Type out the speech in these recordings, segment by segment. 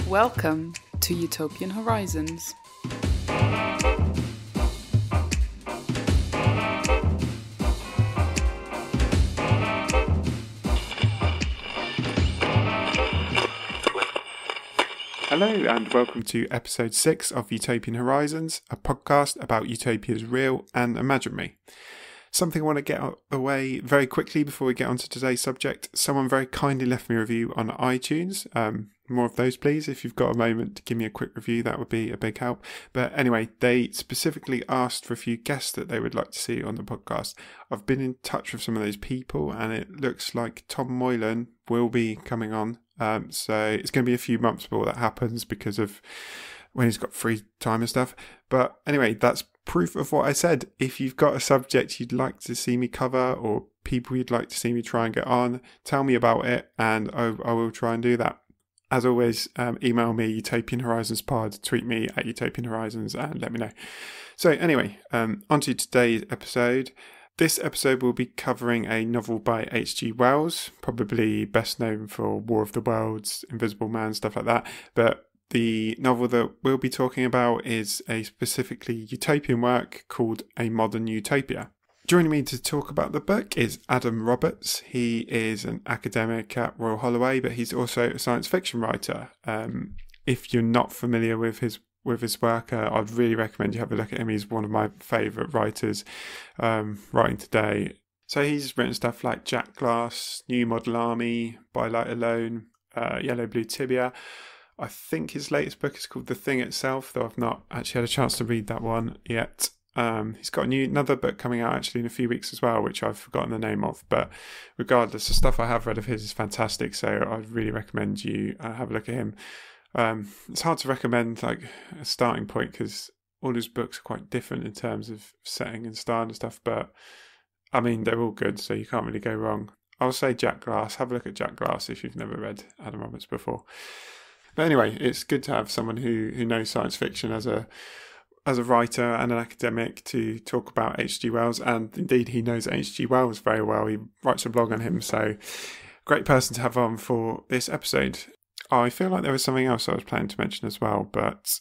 Welcome to Utopian Horizons. Hello and welcome to episode 6 of Utopian Horizons, a podcast about utopias real and imaginary. Something I want to get out of the way very quickly before we get on to today's subject. Someone very kindly left me a review on iTunes. More of those, please. If you've got a moment to give me a quick review, that would be a big help. But anyway, they specifically asked for a few guests that they would like to see on the podcast. I've been in touch with some of those people, and it looks like Tom Moylan will be coming on. So it's going to be a few months before that happens because of when he's got free time and stuff. But anyway, that's proof of what I said. If you've got a subject you'd like to see me cover or people you'd like to see me try and get on, tell me about it and I will try and do that. As always, email me Utopian Horizons pod, tweet me at Utopian Horizons and let me know. So anyway, on to today's episode. This episode will be covering a novel by H.G. Wells, probably best known for War of the Worlds, Invisible Man, stuff like that. But the novel that we'll be talking about is a specifically utopian work called A Modern Utopia. Joining me to talk about the book is Adam Roberts. He is an academic at Royal Holloway, but he's also a science fiction writer. If you're not familiar with his work, I'd really recommend you have a look at him. He's one of my favourite writers writing today. So he's written stuff like Jack Glass, New Model Army, By Light Alone, Yellow Blue Tibia. I think his latest book is called The Thing Itself, though I've not actually had a chance to read that one yet. He's got another book coming out actually in a few weeks as well, which I've forgotten the name of. But regardless, the stuff I have read of his is fantastic, so I'd really recommend you have a look at him. It's hard to recommend like a starting point because all his books are quite different in terms of setting and style and stuff, but I mean they're all good, so you can't really go wrong. I'll say Jack Glass. Have a look at Jack Glass if you've never read Adam Roberts before. But anyway, it's good to have someone who knows science fiction as a writer and an academic to talk about H.G. Wells, and indeed he knows H.G. Wells very well. He writes a blog on him, so great person to have on for this episode. I feel like there was something else I was planning to mention as well, but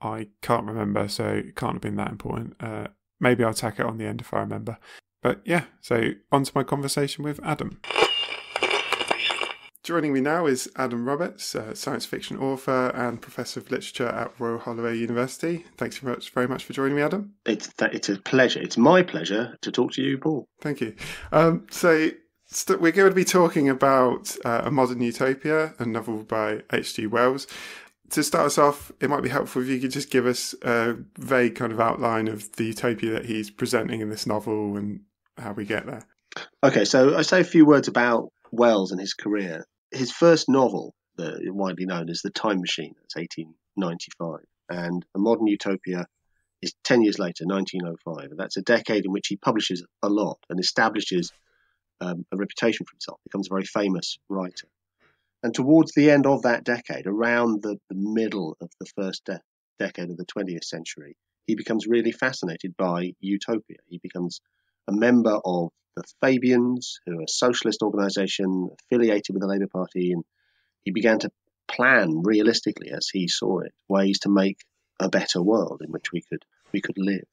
I can't remember, so it can't have been that important. Maybe I'll tack it on the end if I remember. But yeah, so on to my conversation with Adam. Joining me now is Adam Roberts, science fiction author and professor of literature at Royal Holloway University. Thanks very much for joining me, Adam. It's a pleasure. It's my pleasure to talk to you, Paul. Thank you. So we're going to be talking about A Modern Utopia, a novel by H.G. Wells. To start us off, it might be helpful if you could just give us a vague kind of outline of the utopia that he's presenting in this novel and how we get there. Okay, so I say a few words about Wells and his career. His first novel, widely known as The Time Machine, that's 1895, and A Modern Utopia is 10 years later, 1905. And that's a decade in which he publishes a lot and establishes a reputation for himself, becomes a very famous writer. And towards the end of that decade, around the middle of the first decade of the 20th century, he becomes really fascinated by utopia. He becomes a member of the Fabians, who are a socialist organisation affiliated with the Labour Party, and he began to plan realistically, as he saw it, ways to make a better world in which we could live.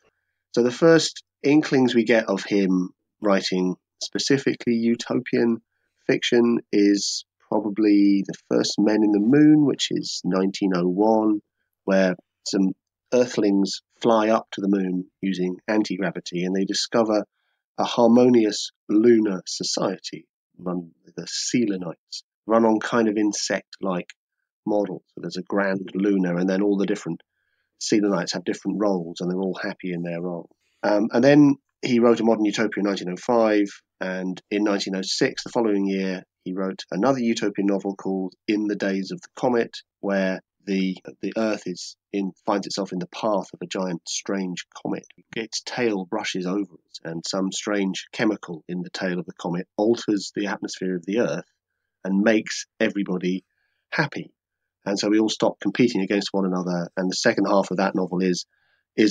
So the first inklings we get of him writing specifically utopian fiction is probably The First Men in the Moon, which is 1901, where some earthlings fly up to the moon using anti-gravity and they discover a harmonious lunar society run the Selenites, run on kind of insect-like model. So there's a grand lunar and then all the different Selenites have different roles and they're all happy in their role. And then he wrote A Modern Utopia in 1905, and in 1906, the following year, he wrote another utopian novel called In the Days of the Comet, where the Earth finds itself in the path of a giant, strange comet. Its tail brushes over it, and some strange chemical in the tail of the comet alters the atmosphere of the Earth and makes everybody happy. And so we all stop competing against one another, and the second half of that novel is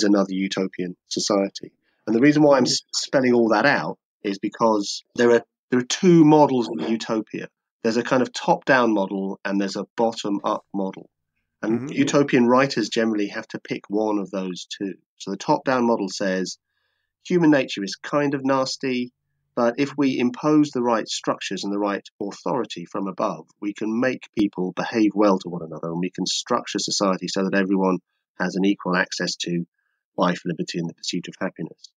another utopian society. And the reason why I'm spelling all that out is because there are two models of utopia. There's a kind of top-down model and there's a bottom-up model. And utopian writers generally have to pick one of those two. So the top-down model says human nature is kind of nasty, but if we impose the right structures and the right authority from above, we can make people behave well to one another, and we can structure society so that everyone has an equal access to life, liberty, and the pursuit of happiness.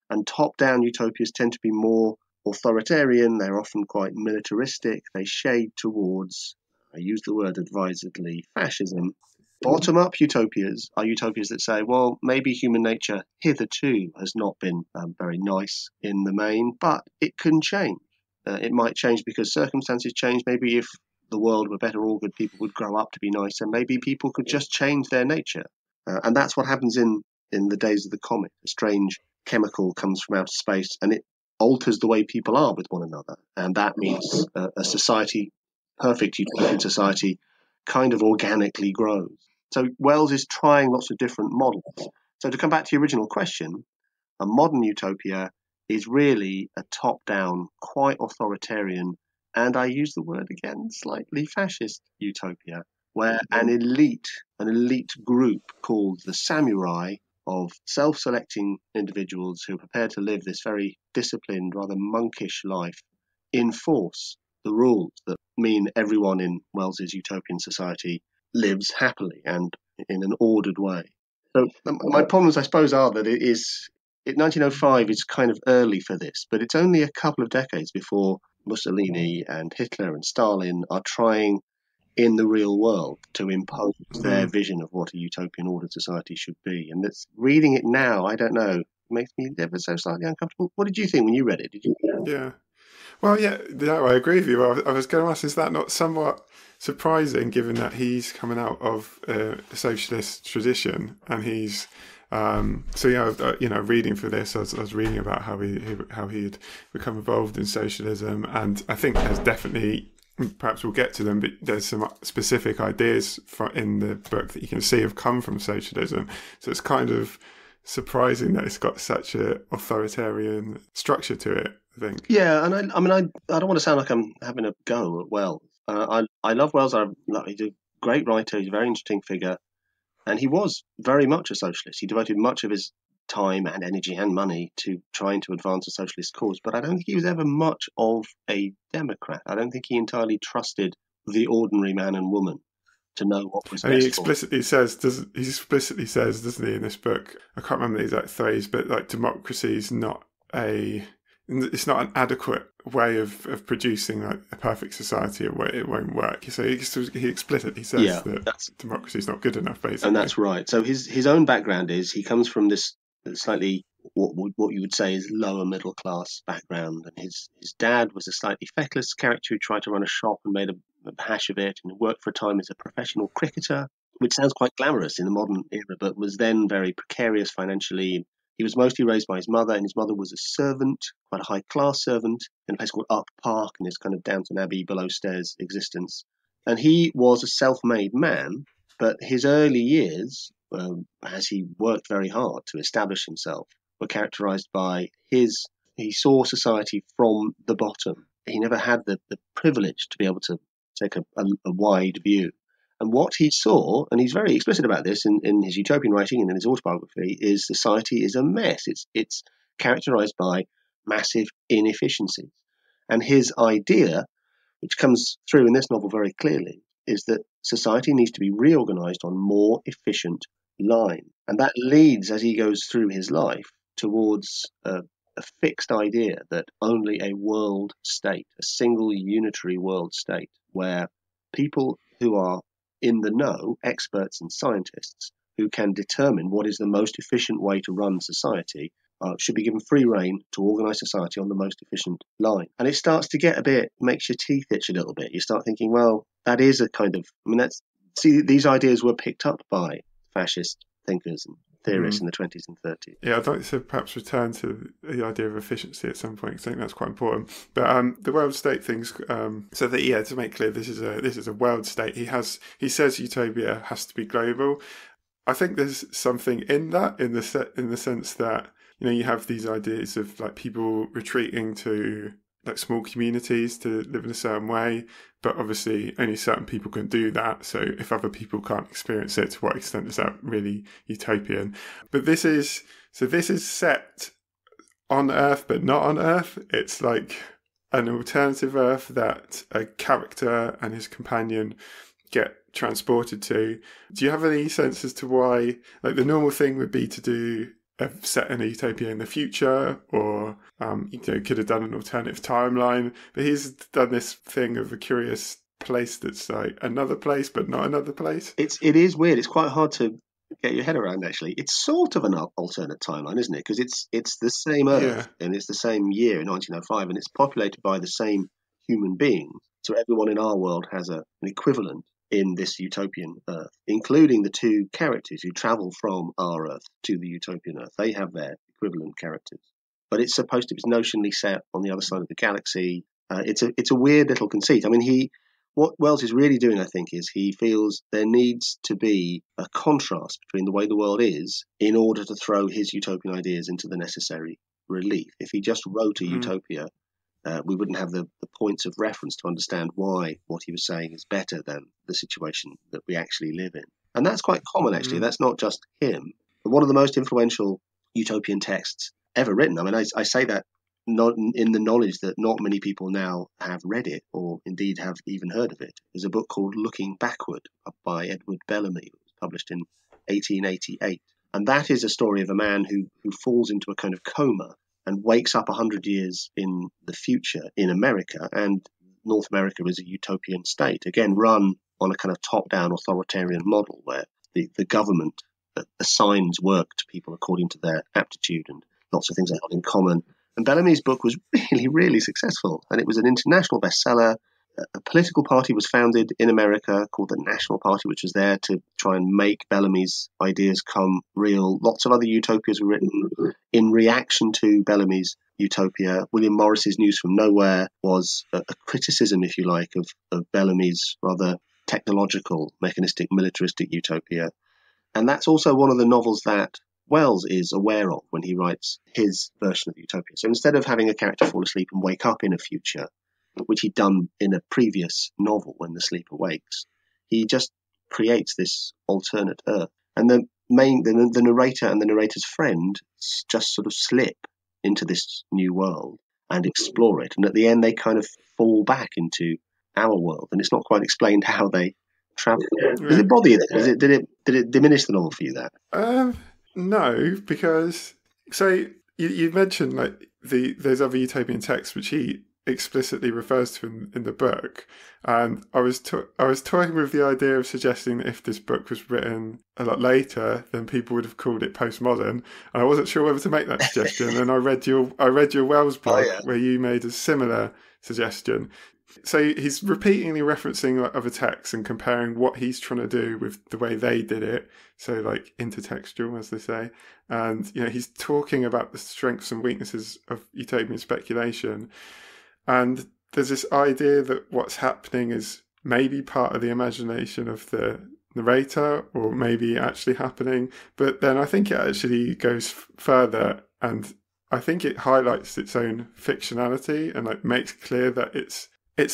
And top-down utopias tend to be more authoritarian. They're often quite militaristic. They shade towards, I use the word advisedly, fascism. Bottom-up utopias are utopias that say, well, maybe human nature hitherto has not been very nice in the main, but it can change. It might change because circumstances change. Maybe if the world were better ordered, people would grow up to be nicer. Maybe people could just change their nature. And that's what happens in the days of the comet. A strange chemical comes from outer space and it alters the way people are with one another. And that means a society, perfect utopian society, kind of organically grows. So Wells is trying lots of different models. So to come back to your original question, a modern utopia is really a top-down, quite authoritarian, and I use the word again, slightly fascist utopia, where an elite group called the samurai of self-selecting individuals who are prepared to live this very disciplined, rather monkish life, enforce the rules that mean everyone in Wells's utopian society lives happily and in an ordered way. So my problems, I suppose, are that 1905 is kind of early for this, but it's only a couple of decades before Mussolini and Hitler and Stalin are trying in the real world to impose their vision of what a utopian ordered society should be. And that's, reading it now, I don't know, makes me ever so slightly uncomfortable. What did you think when you read it? Did you? Yeah. Well, yeah, I agree with you. I was going to ask, is that not somewhat surprising, given that he's coming out of a socialist tradition, and he's reading for this, I was reading about how he'd become involved in socialism, and I think there's definitely, perhaps we'll get to them, but there's some specific ideas in the book that you can see have come from socialism. So it's kind of surprising that it's got such an authoritarian structure to it, I think. Yeah, and I don't want to sound like I'm having a go at Wells. I love Wells. He's a great writer. He's a very interesting figure, and he was very much a socialist. He devoted much of his time and energy and money to trying to advance a socialist cause. But I don't think he was ever much of a Democrat. I don't think he entirely trusted the ordinary man and woman to know what was best. And he explicitly says, doesn't he, in this book? I can't remember the exact phrase, but like, democracy is not it's not an adequate way of producing like a perfect society. It won't work. So he explicitly says that democracy is not good enough, basically. And that's right. So his own background is, he comes from this slightly what you would say is lower middle class background, and his dad was a slightly feckless character who tried to run a shop and made a hash of it, and worked for a time as a professional cricketer, which sounds quite glamorous in the modern era, but was then very precarious financially. He was mostly raised by his mother, and his mother was a servant, quite a high-class servant, in a place called Up Park, in this kind of Downton Abbey below-stairs existence. And he was a self-made man, but his early years, as he worked very hard to establish himself, were characterized by he saw society from the bottom. He never had the privilege to be able to take a wide view. And what he saw, and he's very explicit about this in his utopian writing and in his autobiography, is society is a mess. It's characterized by massive inefficiencies. And his idea, which comes through in this novel very clearly, is that society needs to be reorganized on more efficient lines. And that leads, as he goes through his life, towards a fixed idea that only a world state, a single unitary world state, where people who are in the know, experts and scientists, who can determine what is the most efficient way to run society, should be given free rein to organise society on the most efficient line. And it starts to get makes your teeth itch a little bit. You start thinking, well, that is a kind of, these ideas were picked up by fascist thinkers and theorists in the 20s and 30s. Yeah, I'd like to perhaps return to the idea of efficiency at some point, because I think that's quite important. But the world state things, so that, to make clear, this is a world state. He says utopia has to be global. I think there's something in that, in the sense that, you have these ideas of like people retreating to like small communities to live in a certain way, but obviously only certain people can do that. So if other people can't experience it, to what extent is that really utopian? But this is set on Earth, but not on Earth. It's like an alternative Earth that a character and his companion get transported to. Do you have any sense as to why, like, the normal thing would be to do set in a utopia in the future, or could have done an alternative timeline, but he's done this thing of a curious place that's like another place but not another place. It is weird. It's quite hard to get your head around, actually. It's sort of an alternate timeline, isn't it? Because it's the same Earth, and it's the same year in 1905, and it's populated by the same human beings. So everyone in our world has an equivalent in this utopian Earth, including the two characters who travel from our Earth to the utopian Earth. They have their equivalent characters. But it's supposed to be notionally set on the other side of the galaxy. It's a weird little conceit. I mean, what Wells is really doing, I think, is he feels there needs to be a contrast between the way the world is in order to throw his utopian ideas into the necessary relief. If he just wrote a utopia, we wouldn't have the points of reference to understand why what he was saying is better than the situation that we actually live in. And that's quite common, actually. That's not just him. But one of the most influential utopian texts ever written, I mean, I say that not in the knowledge that not many people now have read it, or indeed have even heard of it, is a book called Looking Backward by Edward Bellamy. It was published in 1888. And that is a story of a man who falls into a kind of coma and wakes up 100 years in the future in America, and North America is a utopian state, again run on a kind of top-down authoritarian model where the government assigns work to people according to their aptitude, and lots of things they have in common. And Bellamy's book was really, really successful, and it was an international bestseller. A political party was founded in America called the National Party, which was there to try and make Bellamy's ideas come real. Lots of other utopias were written in reaction to Bellamy's utopia. William Morris's News from Nowhere was a criticism, if you like, of Bellamy's rather technological, mechanistic, militaristic utopia. And that's also one of the novels that Wells is aware of when he writes his version of utopia. So instead of having a character fall asleep and wake up in a future, which he'd done in a previous novel when the sleeper wakes, he just creates this alternate Earth. And the narrator and the narrator's friend just sort of slip into this new world and explore it. And at the end, they kind of fall back into our world. And it's not quite explained how they travel. Does it bother you then? Did it diminish the novel for you, that? No, because so you mentioned like there's other utopian texts which he explicitly refers to in the book, and I was toying with the idea of suggesting that if this book was written a lot later, then people would have called it postmodern, and I wasn't sure whether to make that suggestion. And I read your Wells blog where you made a similar suggestion. So he's repeatedly referencing like other texts and comparing what he's trying to do with the way they did it. So like intertextual, as they say. And, he's talking about the strengths and weaknesses of utopian speculation. And there's this idea that what's happening is maybe part of the imagination of the narrator, or maybe actually happening. But then I think it actually goes further, and I think it highlights its own fictionality and like makes clear that it's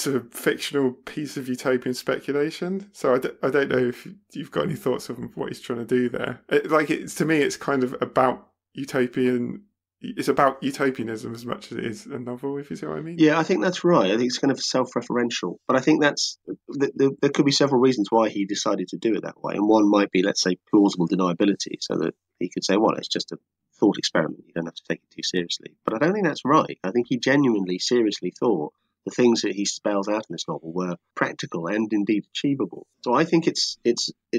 a fictional piece of utopian speculation. So I don't know if you've got any thoughts on what he's trying to do there. To me, it's kind of about utopian. It's about utopianism as much as it is a novel, if you see what I mean. Yeah, I think that's right. I think it's kind of self-referential. But I think there could be several reasons why he decided to do it that way. And one might be, let's say, plausible deniability, so that he could say, well, it's just a thought experiment. You don't have to take it too seriously. But I don't think that's right. I think he genuinely, seriously thought the things that he spells out in this novel were practical and indeed achievable. So I think it's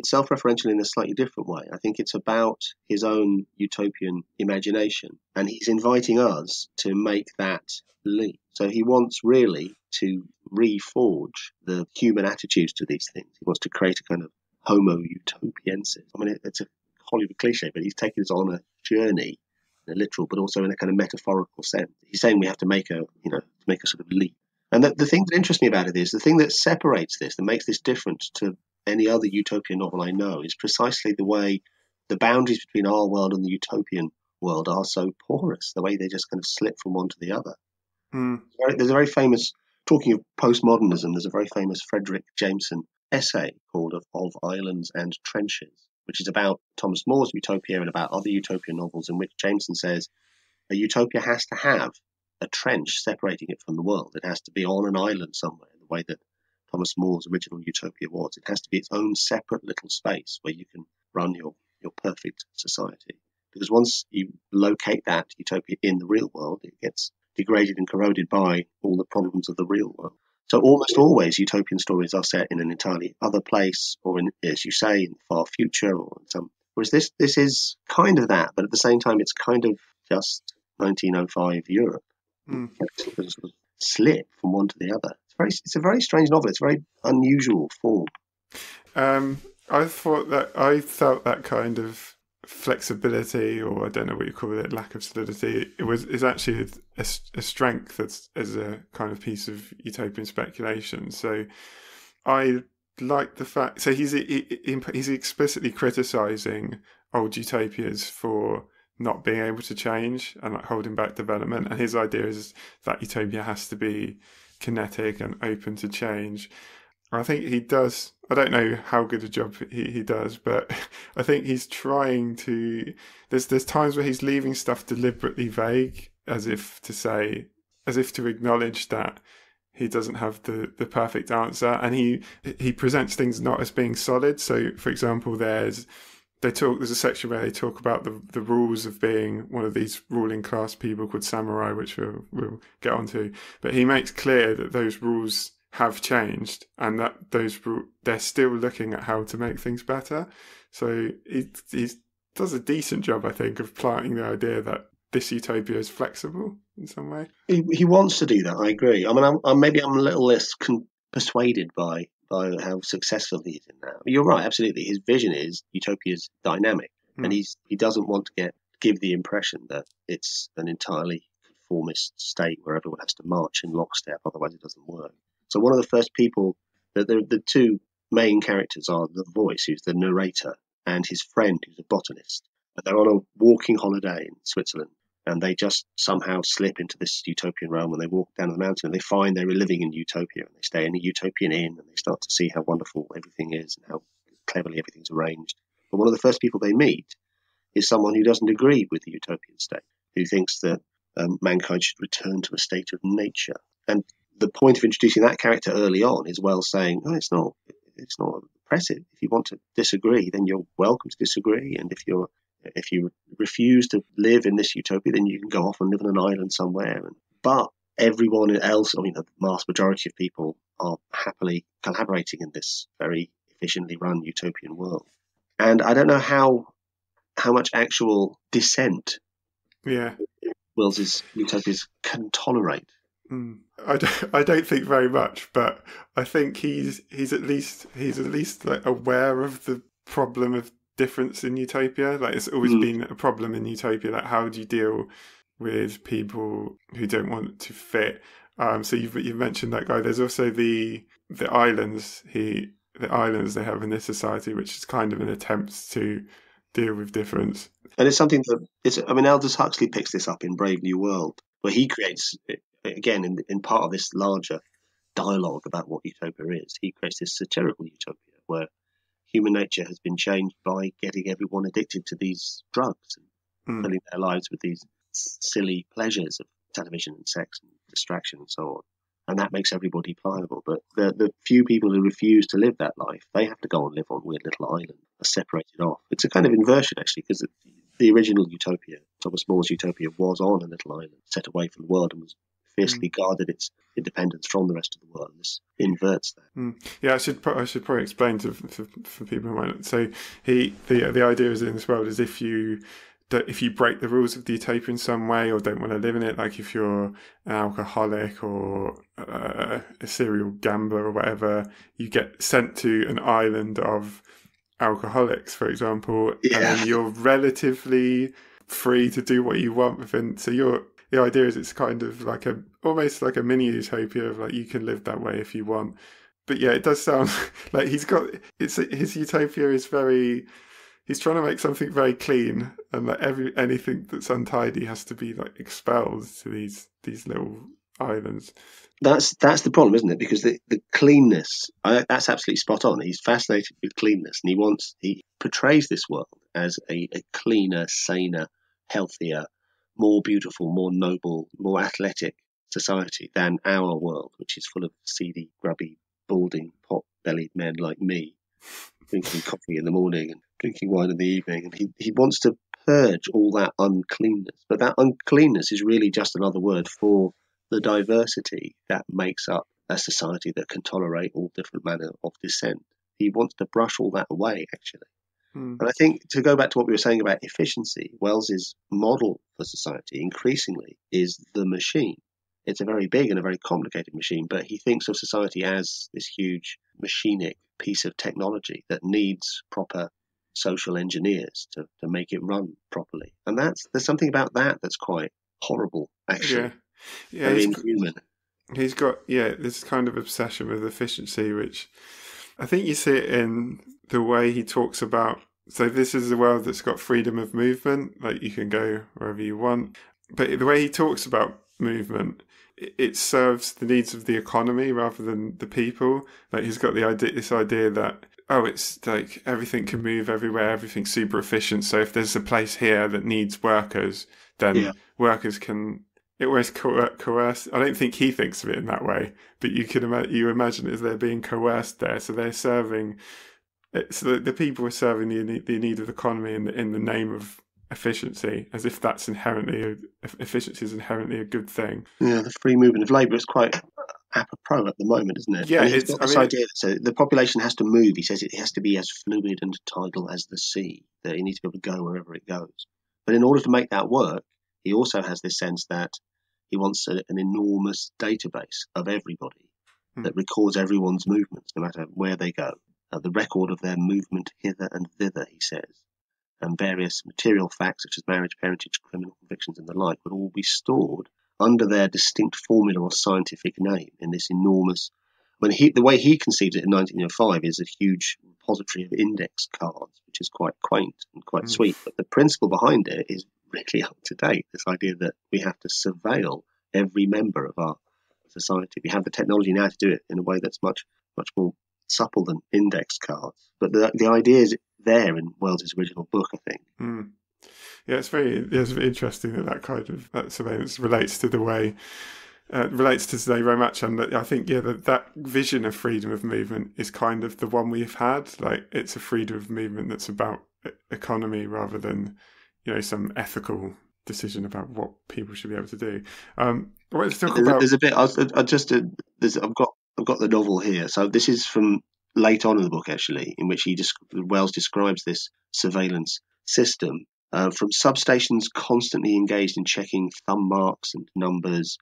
self-referential in a slightly different way. I think it's about his own utopian imagination, and he's inviting us to make that leap. So he wants really to reforge the human attitudes to these things. He wants to create a kind of homo utopiensis. I mean, it's a Hollywood cliche, but he's taken us on a journey, in a literal but also in a kind of metaphorical sense. He's saying we have to make a sort of leap. And the thing that interests me about it is the thing that separates this, that makes this different to any other utopian novel I know, is precisely the way the boundaries between our world and the utopian world are so porous, the way they just kind of slip from one to the other. Mm. There's a very famous, talking of postmodernism, there's a very famous Frederick Jameson essay called of Islands and Trenches, which is about Thomas More's Utopia and about other utopian novels, in which Jameson says a utopia has to have a trench separating it from the world. It has to be on an island somewhere, the way that Thomas More's original utopia was. It has to be its own separate little space where you can run your perfect society. Because once you locate that utopia in the real world, it gets degraded and corroded by all the problems of the real world. So almost always utopian stories are set in an entirely other place, or in, as you say, in the far future, or in some. Whereas this is kind of that, but at the same time, it's kind of just 1905 Europe. Mm. Sort of slip from one to the other. It's a very strange novel. It's a very unusual form. I felt that kind of flexibility, or I don't know what you call it, lack of solidity, is actually a strength as a kind of piece of utopian speculation. So I like the fact. So he's explicitly criticising old utopias for not being able to change and like holding back development. And his idea is that utopia has to be kinetic and open to change. I think he does. I don't know how good a job he does, but I think he's trying to. There's times where he's leaving stuff deliberately vague, as if to acknowledge that he doesn't have the perfect answer, and he presents things not as being solid. So, for example, there's a section where they talk about the rules of being one of these ruling class people called samurai, which we'll get onto. But he makes clear that those rules have changed and that they're still looking at how to make things better. So he does a decent job, I think, of planting the idea that this utopia is flexible in some way. He wants to do that, I agree. I mean, maybe I'm a little less persuaded by how successful he is in that. You're right, absolutely. His vision is utopia's dynamic, and he doesn't want to give the impression that it's an entirely conformist state where everyone has to march in lockstep, otherwise it doesn't work. So one of the first people, the two main characters are the voice, who's the narrator, and his friend, who's a botanist. And they're on a walking holiday in Switzerland, and they just somehow slip into this utopian realm, and they walk down the mountain, and they find they're living in utopia, and they stay in a utopian inn, and they start to see how wonderful everything is and how cleverly everything's arranged. But one of the first people they meet is someone who doesn't agree with the utopian state, who thinks that mankind should return to a state of nature. And the point of introducing that character early on is saying, oh, it's not oppressive. If you want to disagree, then you're welcome to disagree. And if you refuse to live in this utopia, then you can go off and live on an island somewhere. But everyone else, I mean, the vast majority of people are happily collaborating in this very efficiently run utopian world. And I don't know how much actual dissent Wills's utopias can tolerate. I don't think very much, but I think he's at least like aware of the problem of difference in utopia. Like it's always been a problem in utopia. Like how do you deal with people who don't want to fit? So you've mentioned that guy. There's also the islands. The islands they have in this society, which is kind of an attempt to deal with difference. And it's something that Aldous Huxley picks this up in Brave New World, where he creates, again, in part of this larger dialogue about what utopia is, he creates this satirical utopia where human nature has been changed by getting everyone addicted to these drugs and filling their lives with these silly pleasures of television and sex and distraction and so on. And that makes everybody pliable. But the few people who refuse to live that life, they have to go and live on weird little islands, are separated off. It's a kind of inversion, actually, because the original utopia, Thomas More's utopia, was on a little island, set away from the world, and was fiercely guarded its independence from the rest of the world. This inverts that. Yeah, I should probably explain for people who might not. So the idea is in this world is if you break the rules of the utopia in some way or don't want to live in it, like if you're an alcoholic or a serial gambler or whatever, you get sent to an island of alcoholics, for example, and then you're relatively free to do what you want within. So the idea is it's kind of like almost like a mini utopia of like you can live that way if you want. But yeah, it does sound like his utopia is very. He's trying to make something very clean, and like anything that's untidy has to be like expelled to these little islands. That's the problem, isn't it? Because the cleanness, that's absolutely spot on. He's fascinated with cleanness, and he portrays this world as a cleaner, saner, healthier, more beautiful, more noble, more athletic society than our world, which is full of seedy, grubby, balding, pot-bellied men like me, drinking coffee in the morning and drinking wine in the evening. And he wants to purge all that uncleanness, but that uncleanness is really just another word for the diversity that makes up a society that can tolerate all different manner of dissent. He wants to brush all that away, actually. And I think, to go back to what we were saying about efficiency, Wells's model for society increasingly is the machine. It's a very big and a very complicated machine, but he thinks of society as this huge machinic piece of technology that needs proper social engineers to make it run properly. And there's something about that that's quite horrible, actually. Yeah, Very inhuman. He's got this kind of obsession with efficiency, which I think you see it in the way he talks about. So this is a world that's got freedom of movement, like you can go wherever you want. But the way he talks about movement, it serves the needs of the economy rather than the people. Like he's got this idea that, it's like everything can move everywhere, everything's super efficient. So if there's a place here that needs workers, then workers can. It always coerce. I don't think he thinks of it in that way, but you imagine it as they're being coerced there. So they're serving. So the people are serving the need of the economy in the name of efficiency, as if that's efficiency is inherently a good thing. Yeah, the free movement of labour is quite apropos at the moment, isn't it? Yeah, and he's got this idea that so the population has to move. He says it has to be as fluid and tidal as the sea. That it needs to be able to go wherever it goes. But in order to make that work, he also has this sense that he wants an enormous database of everybody that records everyone's movements, no matter where they go. The record of their movement hither and thither, he says, and various material facts such as marriage, parentage, criminal convictions, and the like would all be stored under their distinct formula or scientific name in this enormous. The way he conceived it in 1905 is a huge repository of index cards, which is quite quaint and quite sweet. But the principle behind it is really up to date. This idea that we have to surveil every member of our society. We have the technology now to do it in a way that's much, much more supple than index cards. But the idea is there in Wells's original book, I think. Yeah, it's very interesting that kind of surveillance relates to the way relates to today very much, and I think that vision of freedom of movement is kind of the one we've had. Like it's a freedom of movement that's about economy rather than some ethical decision about what people should be able to do. Let's talk about. There's a bit. I've got the novel here. So this is from late on in the book, actually, in which Wells describes this surveillance system from substations constantly engaged in checking thumb marks and numbers.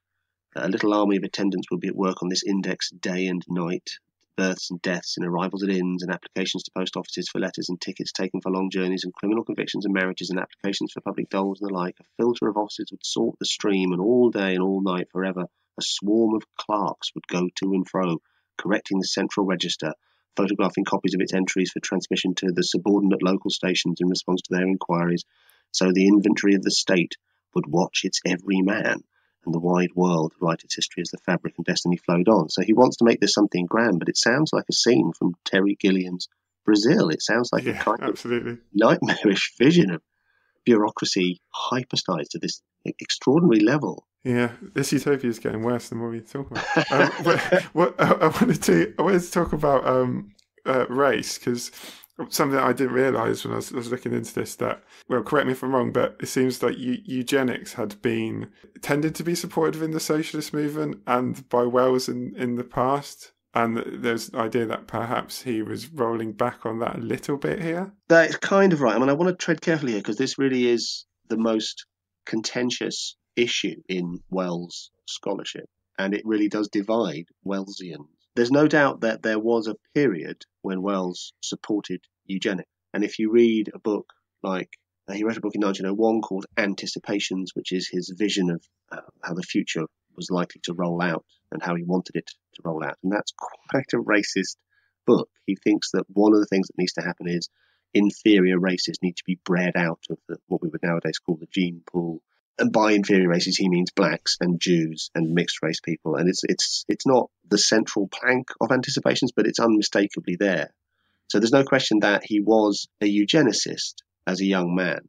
A little army of attendants will be at work on this index day and night. Births and deaths and arrivals at inns and applications to post offices for letters and tickets taken for long journeys and criminal convictions and marriages and applications for public doles and the like. A filter of officers would sort the stream, and all day and all night forever a swarm of clerks would go to and fro, correcting the central register, photographing copies of its entries for transmission to the subordinate local stations in response to their inquiries. So the inventory of the state would watch its every man, and the wide world write its history as the fabric and destiny flowed on. So he wants to make this something grand, but it sounds like a scene from Terry Gilliam's Brazil. It sounds like a kind of nightmarish vision of bureaucracy hypersized to this extraordinary level. Yeah, this utopia is getting worse the more we talk about it. I wanted to talk about race, because something that I didn't realise when I was looking into this, that, well, correct me if I'm wrong, but it seems like eugenics had been tended to be supported in the socialist movement and by Wells in the past. And there's an idea that perhaps he was rolling back on that a little bit here. That's kind of right. I mean, I want to tread carefully here because this really is the most contentious issue in Wells scholarship, and it really does divide Wellsians. There's no doubt that there was a period when Wells supported eugenics. And if you read a book like, he wrote a book in 1901 called Anticipations, which is his vision of how the future was likely to roll out and how he wanted it to roll out. And that's quite a racist book. He thinks that one of the things that needs to happen is inferior races need to be bred out of what we would nowadays call the gene pool. And by inferior races, he means blacks and Jews and mixed race people. And it's not the central plank of Anticipations, but it's unmistakably there. So there's no question that he was a eugenicist as a young man.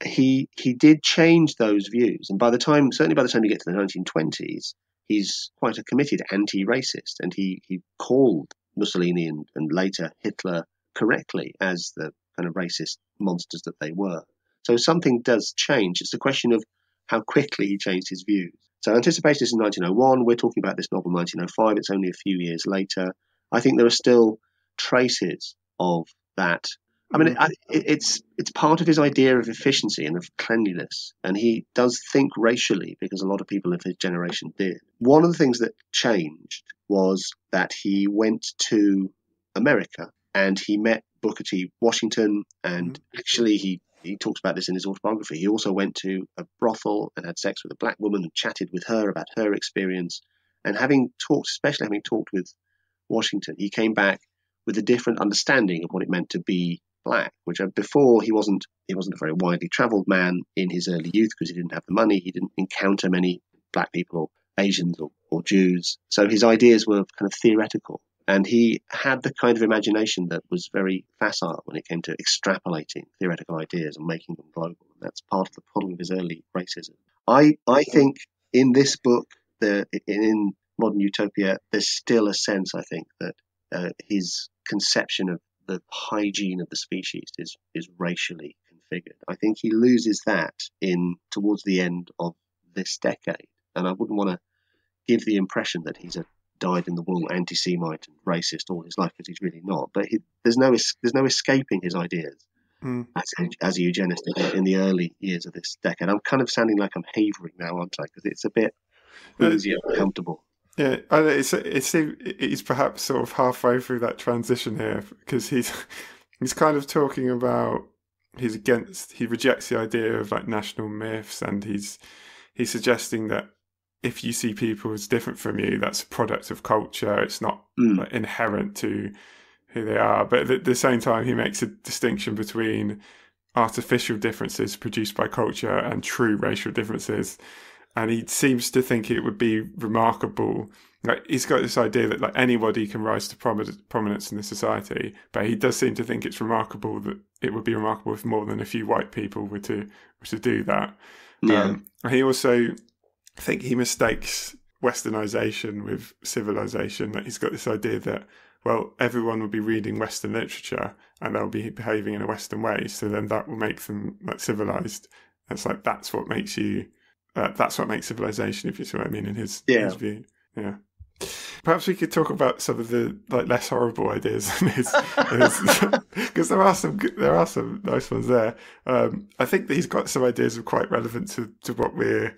He did change those views, and certainly by the time you get to the 1920s, he's quite a committed anti-racist, and he called Mussolini and later Hitler correctly as the kind of racist monsters that they were. So something does change. It's a question of how quickly he changed his views. So Anticipation is in 1901. We're talking about this novel in 1905. It's only a few years later. I think there are still traces of that. I mean, it's part of his idea of efficiency and of cleanliness, and he does think racially because a lot of people of his generation did. One of the things that changed was that he went to America and he met Booker T. Washington, and actually he talks about this in his autobiography. He also went to a brothel and had sex with a black woman and chatted with her about her experience. And especially having talked with Washington, he came back with a different understanding of what it meant to be black, which before he wasn't a very widely travelled man in his early youth because he didn't have the money. He didn't encounter many black people or Asians or Jews. So his ideas were kind of theoretical. And he had the kind of imagination that was very facile when it came to extrapolating theoretical ideas and making them global. And that's part of the problem of his early racism. I think in this book, in Modern Utopia, there's still a sense, I think, that his conception of the hygiene of the species is racially configured. I think he loses that towards the end of this decade. And I wouldn't want to give the impression that he's a dyed-in-the-wool anti-Semite and racist all his life, because he's really not. But there's no escaping his ideas as a eugenist in the early years of this decade. I'm kind of sounding like I'm havering now, aren't I? Because it's a bit easy and comfortable. Yeah, he's perhaps sort of halfway through that transition here, because he's kind of talking about he rejects the idea of like national myths, and he's suggesting that if you see people as different from you, that's a product of culture. It's not like, inherent to who they are. But at the same time, he makes a distinction between artificial differences produced by culture and true racial differences. And he seems to think it would be remarkable. Like, he's got this idea that like anybody can rise to prominence in the society, but he does seem to think it's remarkable that it would be remarkable if more than a few white people were to do that. Yeah. He also, I think he mistakes westernization with civilization. That he's got this idea that, well, everyone will be reading Western literature and they'll be behaving in a Western way, so then that will make them like civilized. It's like that's what makes civilization, if you see what I mean, in his view. Yeah. Perhaps we could talk about some of the like less horrible ideas in his, because there are some nice ones there. I think that he's got some ideas that are quite relevant to what we're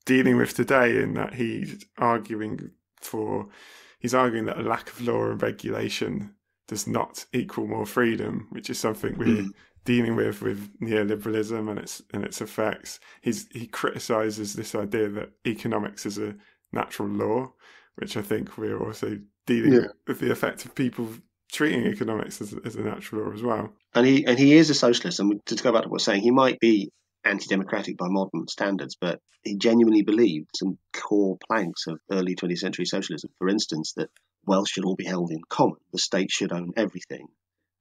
dealing with today, in that he's arguing that a lack of law and regulation does not equal more freedom, which is something we're dealing with neoliberalism and its effects. He criticises this idea that economics is a natural law, which I think we're also dealing with the effect of people treating economics as a natural law as well. And he is a socialist, and to go back to what I was saying, he might be anti-democratic by modern standards, but he genuinely believed some core planks of early 20th century socialism. For instance, that wealth should all be held in common, the state should own everything.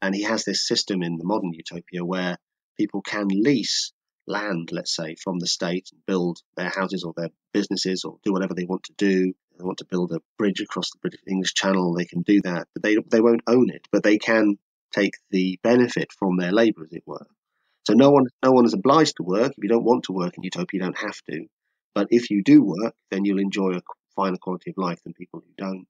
And he has this system in the modern utopia where people can lease land, let's say, from the state and build their houses or their businesses or do whatever they want to do. If they want to build a bridge across the British English Channel, they can do that. But they won't own it, but they can take the benefit from their labour, as it were. So no one is obliged to work. If you don't want to work in utopia, you don't have to. But if you do work, then you'll enjoy a finer quality of life than people who don't.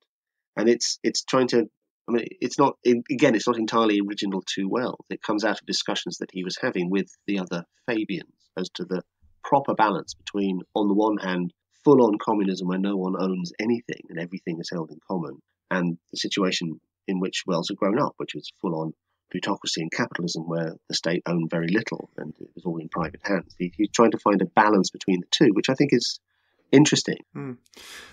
And it's trying to, I mean, it's not entirely original to Wells. It comes out of discussions that he was having with the other Fabians as to the proper balance between, on the one hand, full-on communism where no one owns anything and everything is held in common, and the situation in which Wells had grown up, which was full-on plutocracy and capitalism where the state owned very little and it was all in private hands. He's trying to find a balance between the two, which I think is interesting.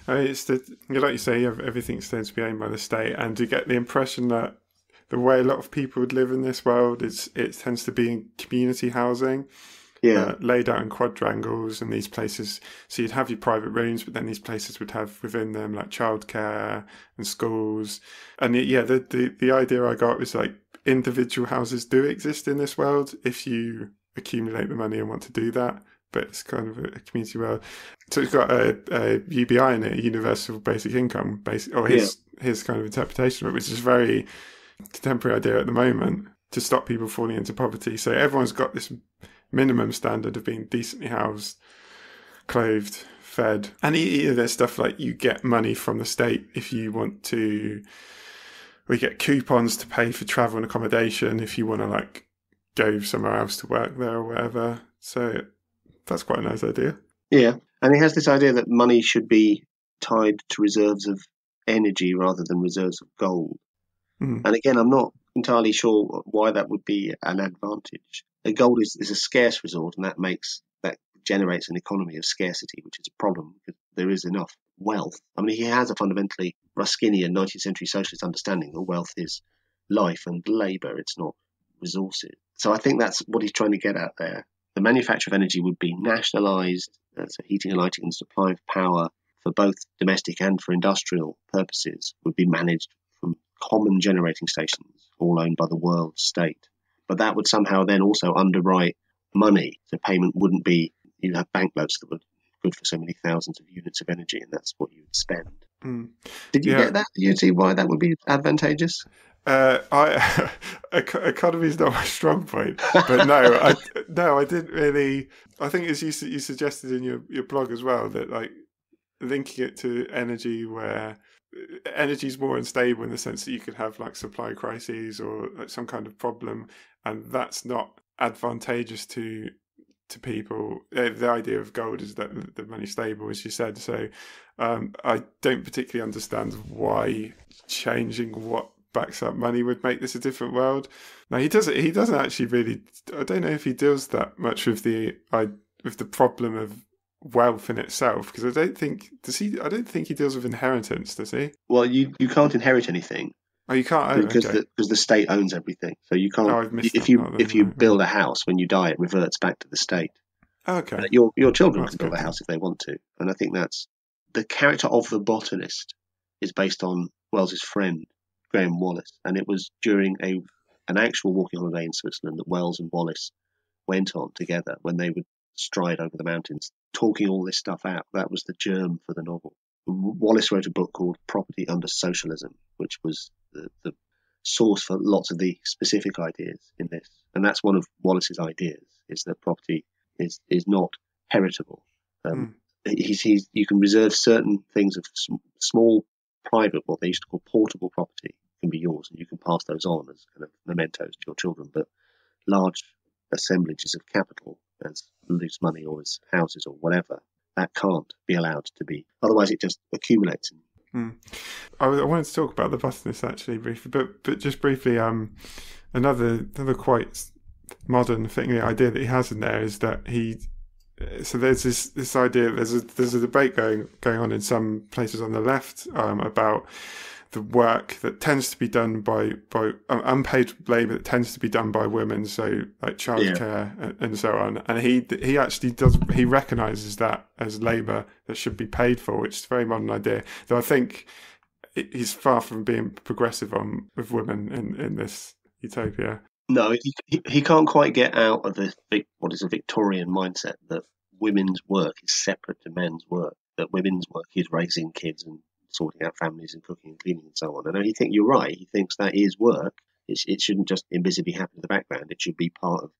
It's like you say, everything tends to be owned by the state, and you get the impression that the way a lot of people would live in this world it tends to be in community housing. Yeah. laid out in quadrangles, and these places, so you'd have your private rooms, but then these places would have within them like childcare and schools. And the idea I got was like individual houses do exist in this world if you accumulate the money and want to do that, but it's kind of a community world. So it's got a UBI in it, a universal basic income, his kind of interpretation of it, which is a very contemporary idea at the moment, to stop people falling into poverty. So everyone's got this minimum standard of being decently housed, clothed, fed. And there's stuff like you get money from the state if you want to, we get coupons to pay for travel and accommodation if you want to like go somewhere else to work there or whatever. So that's quite a nice idea. Yeah. And he has this idea that money should be tied to reserves of energy rather than reserves of gold. And again, I'm not entirely sure why that would be an advantage. Gold is a scarce resource, and that generates an economy of scarcity, which is a problem because there is enough wealth. I mean, he has a fundamentally Ruskinian 19th century socialist understanding that wealth is life and labour, it's not resources. So I think that's what he's trying to get at there. The manufacture of energy would be nationalised, so heating and lighting and supply of power for both domestic and for industrial purposes would be managed from common generating stations, all owned by the world state. But that would somehow then also underwrite money. So payment wouldn't be, you'd have banknotes that were good for so many thousands of units of energy, and that's what you would spend. Did you get that? Do you see why that would be advantageous? Economy is not my strong point, but I didn't really. I think as you suggested in your blog as well, that like linking it to energy, where energy is more unstable in the sense that you could have like supply crises or like some kind of problem, and that's not advantageous to people. The idea of gold is that the money's stable, as you said. So I don't particularly understand why changing what backs up money would make this a different world. No, he doesn't actually really. I don't know if he deals that much with the problem of wealth in itself, because I don't think he deals with inheritance, does he? Well, you can't inherit anything. Oh, you can't, because the state owns everything. So you can't. If you build a house, when you die, it reverts back to the state. Okay. Your children can build a house if they want to, and I think that's the character of the botanist is based on Wells's friend Graham Wallis, and it was during an actual walking holiday in Switzerland that Wells and Wallis went on together when they would stride over the mountains, talking all this stuff out. That was the germ for the novel. Wallis wrote a book called Property Under Socialism, which was the source for lots of the specific ideas in this. And that's one of Wallis's ideas, is that property is not heritable. You can reserve certain things of small private, what they used to call portable property, can be yours, and you can pass those on as kind of mementos to your children. But large assemblages of capital, as loose money or as houses or whatever, that can't be allowed to be. Otherwise, it just accumulates. I wanted to talk about the botanist actually briefly, but just briefly, another quite modern thing, the idea that he has in there is that so there's this idea, there's a debate going on in some places on the left about the work that tends to be done by unpaid labour that tends to be done by women, so like childcare and so on. And he actually he recognises that as labour that should be paid for, which is a very modern idea. Though I think he's far from being progressive with women in this utopia. No, he can't quite get out of what is a Victorian mindset that women's work is separate to men's work, that women's work is raising kids and sorting out families and cooking and cleaning and so on. And I think you're right. He thinks that is work. It shouldn't just invisibly happen in the background. It should be part of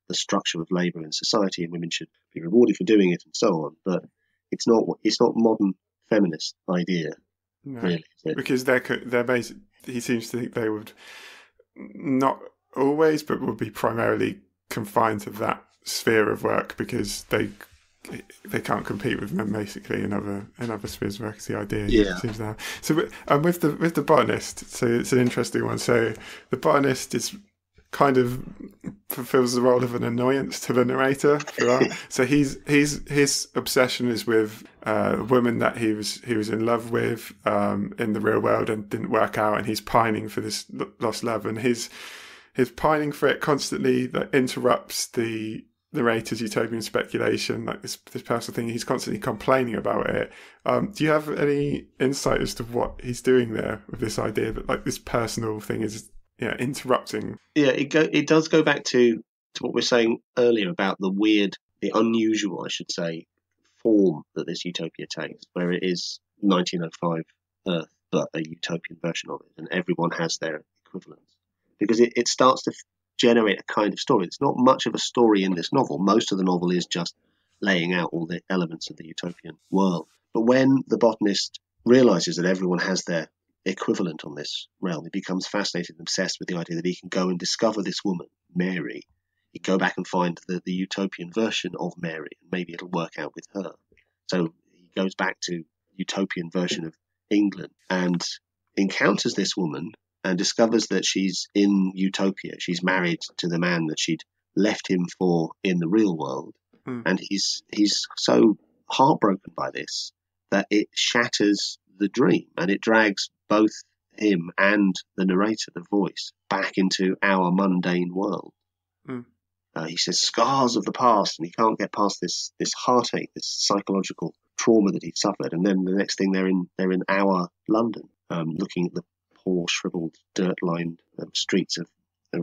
the structure of labour in society, and women should be rewarded for doing it and so on. But it's not modern feminist idea, really. Because they're basically, he seems to think they would not always, but would be primarily confined to that sphere of work because they can't compete with men basically in other spheres of work. Is the idea seems to have. So with the botanist, so it's an interesting one. So the botanist is kind of fulfills the role of an annoyance to the narrator throughout. So his obsession is with a woman that he was in love with in the real world and didn't work out, and he's pining for this lost love, and his pining for it constantly that interrupts the narrator's utopian speculation, like this personal thing. He's constantly complaining about it. Do you have any insight as to what he's doing there with this idea that like this personal thing is interrupting? Yeah, it does go back to what we were saying earlier about the unusual, I should say, form that this utopia takes, where it is 1905 Earth, but a utopian version of it, and everyone has their equivalents. Because it starts to generate a kind of story. It's not much of a story in this novel. Most of the novel is just laying out all the elements of the utopian world. But when the botanist realizes that everyone has their equivalent on this realm, he becomes fascinated and obsessed with the idea that he can go and discover this woman, Mary. He'd go back and find the utopian version of Mary, and maybe it'll work out with her. So he goes back to the utopian version of England and encounters this woman and discovers that she's in utopia. She's married to the man that she'd left him for in the real world. And he's so heartbroken by this that it shatters the dream, and it drags both him and the narrator, the voice, back into our mundane world. He says scars of the past, and he can't get past this heartache, this psychological trauma that he suffered. And then the next thing they're in our London, looking at the poor, shriveled, dirt-lined streets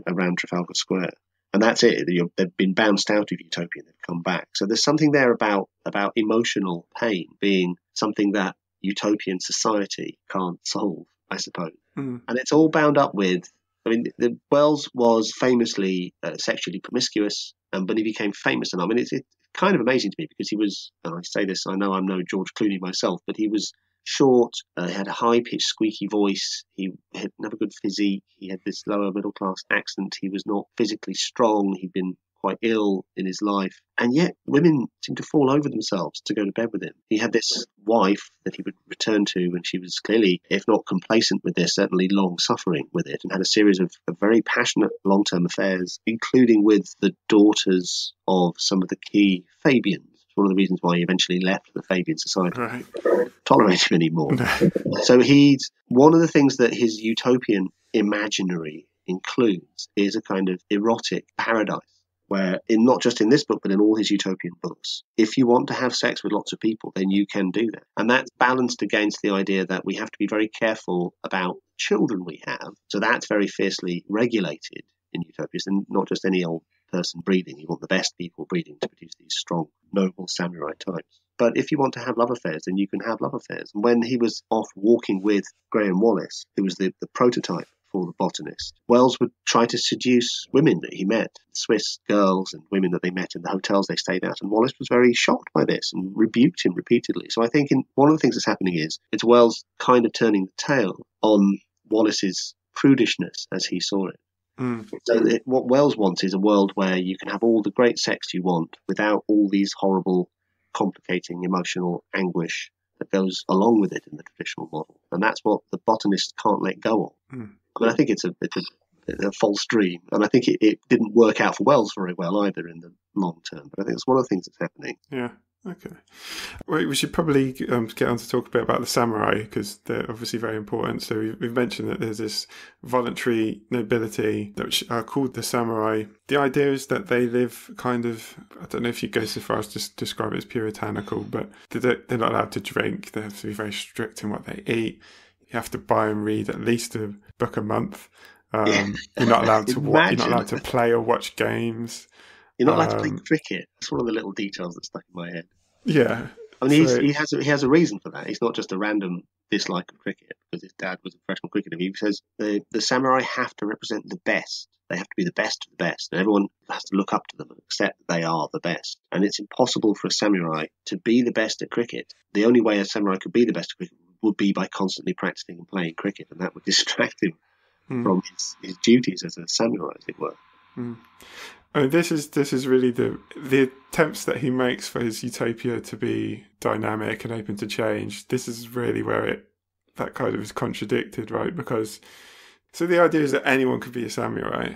around Trafalgar Square. And that's it. They've been bounced out of utopia and they've come back. So there's something there about emotional pain being something that utopian society can't solve, I suppose. And it's all bound up with, Wells was famously sexually promiscuous, but he became famous. And it's kind of amazing to me because he was, and I say this, I know I'm no George Clooney myself, but he was short, he had a high-pitched, squeaky voice, he had never good physique, he had this lower middle-class accent, he was not physically strong, he'd been quite ill in his life, and yet women seemed to fall over themselves to go to bed with him. He had this wife that he would return to, and she was clearly, if not complacent with this, certainly long-suffering with it, and had a series of very passionate long-term affairs, including with the daughters of some of the key Fabians. One of the reasons why he eventually left the Fabian Society. Right. Tolerate him anymore. So one of the things that his utopian imaginary includes is a kind of erotic paradise where, not just in this book, but in all his utopian books, if you want to have sex with lots of people, then you can do that. And that's balanced against the idea that we have to be very careful about children we have. So that's very fiercely regulated in utopias, and not just any old person breeding. You want the best people breeding to produce these strong, noble samurai types. But if you want to have love affairs, then you can have love affairs. And when he was off walking with Graham Wallis, who was the prototype for the botanist, Wells would try to seduce women that he met, Swiss girls and women that they met in the hotels they stayed at. And Wallis was very shocked by this and rebuked him repeatedly. So I think one of the things that's happening is it's Wells kind of turning the tail on Wallis's prudishness as he saw it. So what Wells wants is a world where you can have all the great sex you want without all these horrible, complicating emotional anguish that goes along with it in the traditional model. And that's what the botanist can't let go of. I think it's a false dream. And I think it didn't work out for Wells very well either in the long term. But I think it's one of the things that's happening. Yeah. Okay. Well, we should probably get on to talk a bit about the samurai because they're obviously very important. So we've mentioned that there's this voluntary nobility which are called the samurai. The idea is that they live kind of, I don't know if you go so far as to describe it as puritanical, but they're not allowed to drink. They have to be very strict in what they eat. You have to buy and read at least a book a month. You're not allowed to you're not allowed to play or watch games. You're not allowed to play cricket. That's one of the little details that stuck in my head. Yeah. I mean, he has a reason for that. He's not just a random dislike of cricket because his dad was a professional cricketer. He says the samurai have to represent the best. They have to be the best of the best. And everyone has to look up to them and accept that they are the best. And it's impossible for a samurai to be the best at cricket. The only way a samurai could be the best at cricket would be by constantly practicing and playing cricket. And that would distract him from his duties as a samurai, as it were. I mean, this is really the attempts that he makes for his utopia to be dynamic and open to change. This is really where that kind of is contradicted, right? Because so the idea is that anyone could be a samurai.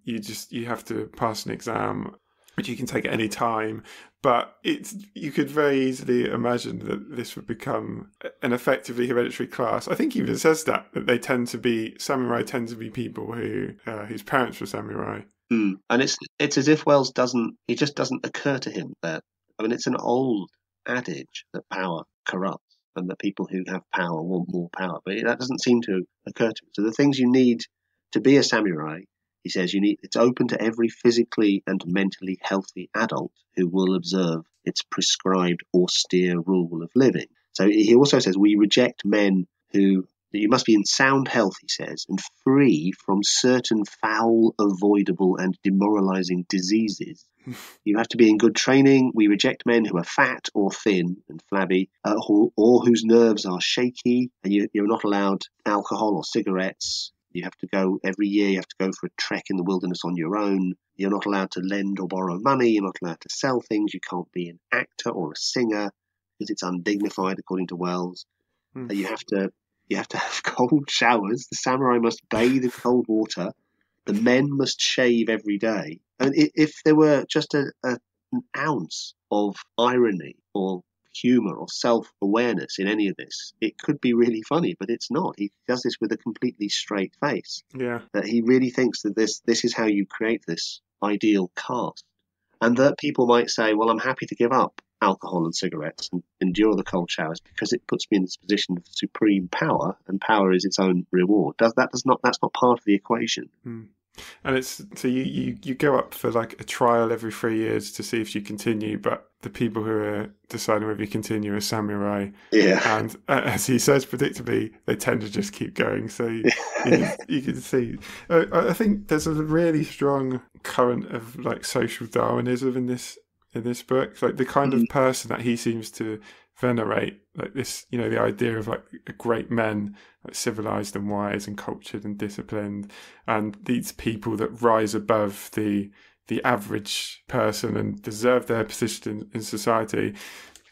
You have to pass an exam, which you can take at any time. But you could very easily imagine that this would become an effectively hereditary class. I think he even says that samurai tend to be people whose parents were samurai. And it's as if Wells it just doesn't occur to him that, I mean, it's an old adage that power corrupts and that people who have power want more power, but that doesn't seem to occur to him. So the things you need to be a samurai, he says, it's open to every physically and mentally healthy adult who will observe its prescribed austere rule of living. So he also says we reject men who, you must be in sound health, he says, and free from certain foul, avoidable and demoralizing diseases. You have to be in good training. We reject men who are fat or thin and flabby, or whose nerves are shaky, and you're not allowed alcohol or cigarettes. You have to go every year, you have to go for a trek in the wilderness on your own. You're not allowed to lend or borrow money. You're not allowed to sell things. You can't be an actor or a singer because it's undignified, according to Wells. You have to have cold showers. The samurai must bathe in cold water. The men must shave every day. And if there were just an ounce of irony or humour or self-awareness in any of this, it could be really funny, but it's not. He does this with a completely straight face. Yeah. That he really thinks that this is how you create this ideal caste. And that people might say, well, I'm happy to give up alcohol and cigarettes and endure the cold showers because it puts me in this position of supreme power, and power is its own reward. That's not part of the equation. And it's so you go up for like a trial every 3 years to see if you continue, but the people who are deciding whether you continue are samurai. Yeah. And as he says, predictably, they tend to just keep going. So you can see. I think there's a really strong current of like social Darwinism in this book. Like the kind of person that he seems to venerate, like this, the idea of like great men, like civilized and wise and cultured and disciplined, and these people that rise above the average person and deserve their position in society.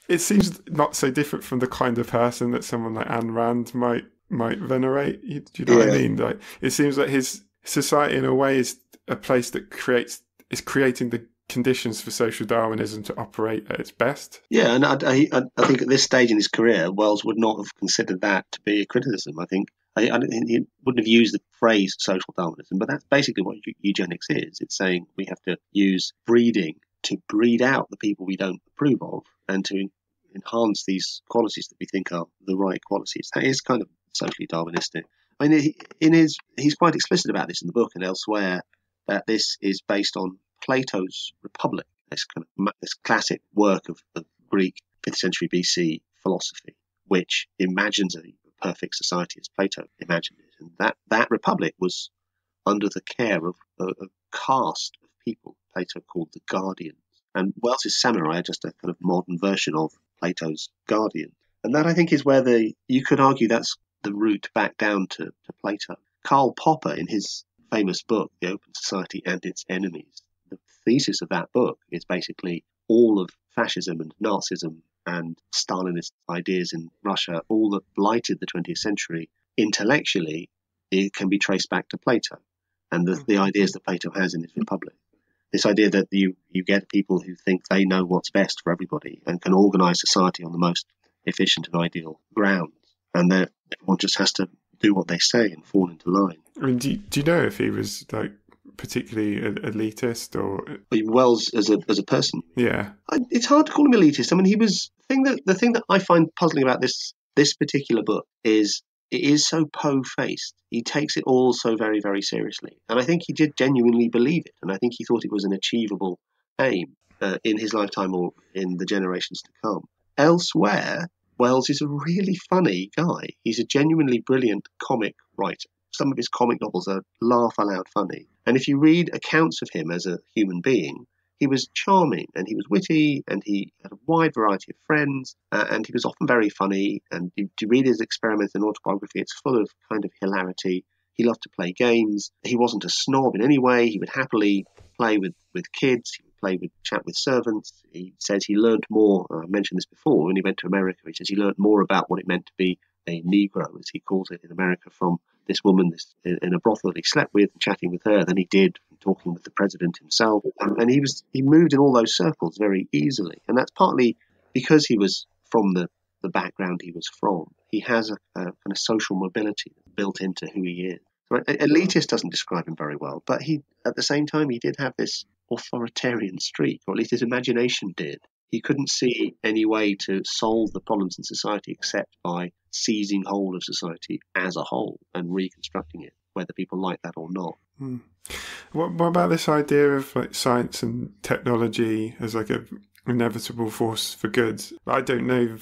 It seems not so different from the kind of person that someone like Ayn Rand might venerate. Do you know what I mean? Like it seems like his society in a way is a place that is creating the conditions for social Darwinism to operate at its best. Yeah, and I think at this stage in his career, Wells would not have considered that to be a criticism. I think he wouldn't have used the phrase social Darwinism, but that's basically what eugenics is. It's saying we have to use breeding to breed out the people we don't approve of and to enhance these qualities that we think are the right qualities. That is kind of socially Darwinistic. I mean, he's quite explicit about this in the book and elsewhere, that this is based on Plato's Republic, this classic work of Greek 5th century BC philosophy, which imagines a perfect society as Plato imagined it. And that republic was under the care of a caste of people Plato called the Guardians. And Wells's samurai are just a kind of modern version of Plato's Guardians. And that, I think, is where you could argue that's the route back down to Plato. Karl Popper, in his famous book, The Open Society and Its Enemies, the thesis of that book is basically all of fascism and Nazism and Stalinist ideas in Russia, all that blighted the 20th century intellectually, it can be traced back to Plato and the ideas that Plato has in his Republic. This idea that you get people who think they know what's best for everybody and can organise society on the most efficient and ideal grounds, and that everyone just has to do what they say and fall into line. I mean, do you know if he was like particularly elitist or Wells as a person? Yeah, it's hard to call him elitist. I mean, the thing that I find puzzling about this particular book is it is so po-faced. He takes it all so very, very seriously, and I think he did genuinely believe it, and I think he thought it was an achievable aim in his lifetime or in the generations to come. Elsewhere, Wells is a really funny guy. He's a genuinely brilliant comic writer. Some of his comic novels are laugh-aloud funny. And if you read accounts of him as a human being, he was charming and he was witty and he had a wide variety of friends and he was often very funny. And you read his experiments and autobiography, it's full of kind of hilarity. He loved to play games. He wasn't a snob in any way. He would happily play with kids. He would chat with servants. He says he learned more, I mentioned this before, when he went to America. He says he learned more about what it meant to be a Negro, as he calls it in America, from this woman in a brothel that he slept with, chatting with her, than he did talking with the president himself. And he moved in all those circles very easily. And that's partly because he was from the background he was from. He has a kind of social mobility built into who he is. So elitist doesn't describe him very well, but at the same time, he did have this authoritarian streak, or at least his imagination did. He couldn't see any way to solve the problems in society except by seizing hold of society as a whole and reconstructing it, whether people like that or not. What about this idea of like science and technology as like a inevitable force for good? I don't know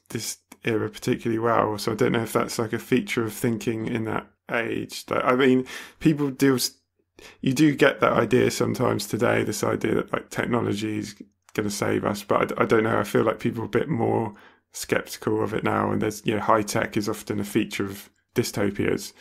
this era particularly well, so I don't know if that's like a feature of thinking in that age. Like, I mean, people do. You do get that idea sometimes today. This idea that like technology is going to save us, but I don't know. I feel like people are a bit more skeptical of it now, and there's high tech is often a feature of dystopias.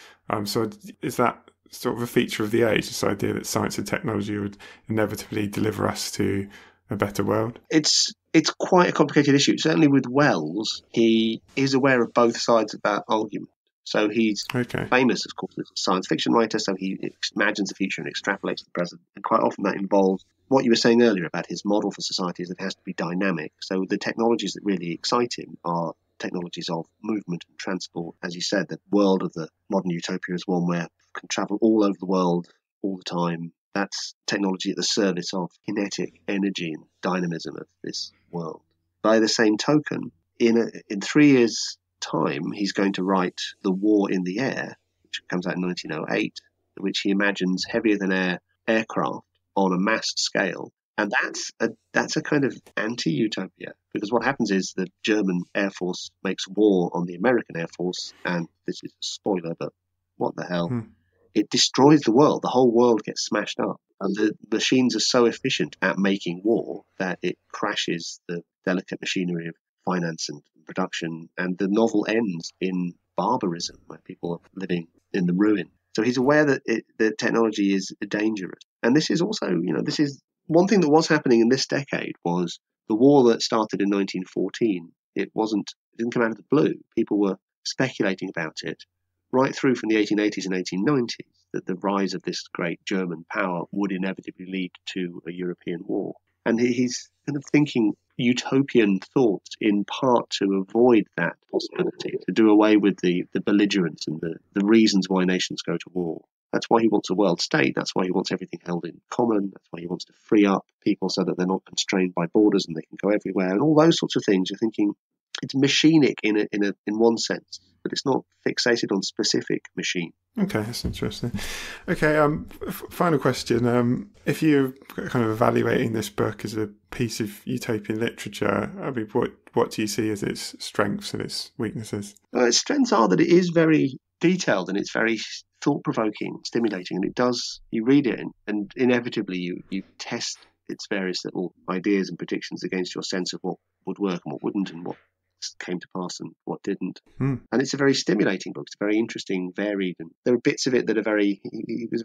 So is that sort of a feature of the age? This idea that science and technology would inevitably deliver us to a better world? It's quite a complicated issue. Certainly with Wells, he is aware of both sides of that argument. So he's famous, of course, as a science fiction writer, so he imagines the future and extrapolates the present. And quite often that involves what you were saying earlier about his model for society is that it has to be dynamic. So the technologies that really excite him are technologies of movement and transport. As you said, the world of the modern utopia is one where you can travel all over the world all the time. That's technology at the service of kinetic energy and dynamism of this world. By the same token, in 3 years' time, he's going to write The War in the Air, which comes out in 1908, which he imagines heavier than air aircraft on a massed scale. And that's a kind of anti-utopia, because what happens is the German Air Force makes war on the American Air Force, and this is a spoiler, but what the hell? It destroys the world. The whole world gets smashed up. And the machines are so efficient at making war that it crashes the delicate machinery of finance and production. And the novel ends in barbarism, where people are living in the ruin. So he's aware that technology is dangerous. And this is also, this is one thing that was happening in this decade was the war that started in 1914. It didn't come out of the blue. People were speculating about it right through from the 1880s and 1890s, that the rise of this great German power would inevitably lead to a European war. And he's kind of thinking utopian thoughts in part to avoid that possibility, to do away with the belligerence and the reasons why nations go to war. That's why he wants a world state. That's why he wants everything held in common. That's why he wants to free up people so that they're not constrained by borders and they can go everywhere. And all those sorts of things, you're thinking it's machinic in one sense, but it's not fixated on specific machine. Okay, that's interesting. Okay, final question. If you're kind of evaluating this book as a piece of utopian literature, I mean, what do you see as its strengths and its weaknesses? Its strengths are that it is very detailed and it's very thought-provoking, stimulating, and you read it and inevitably you test its various little ideas and predictions against your sense of what would work and what wouldn't and what came to pass and what didn't. And it's a very stimulating book. It's very interesting, varied, and there are bits of it that are he was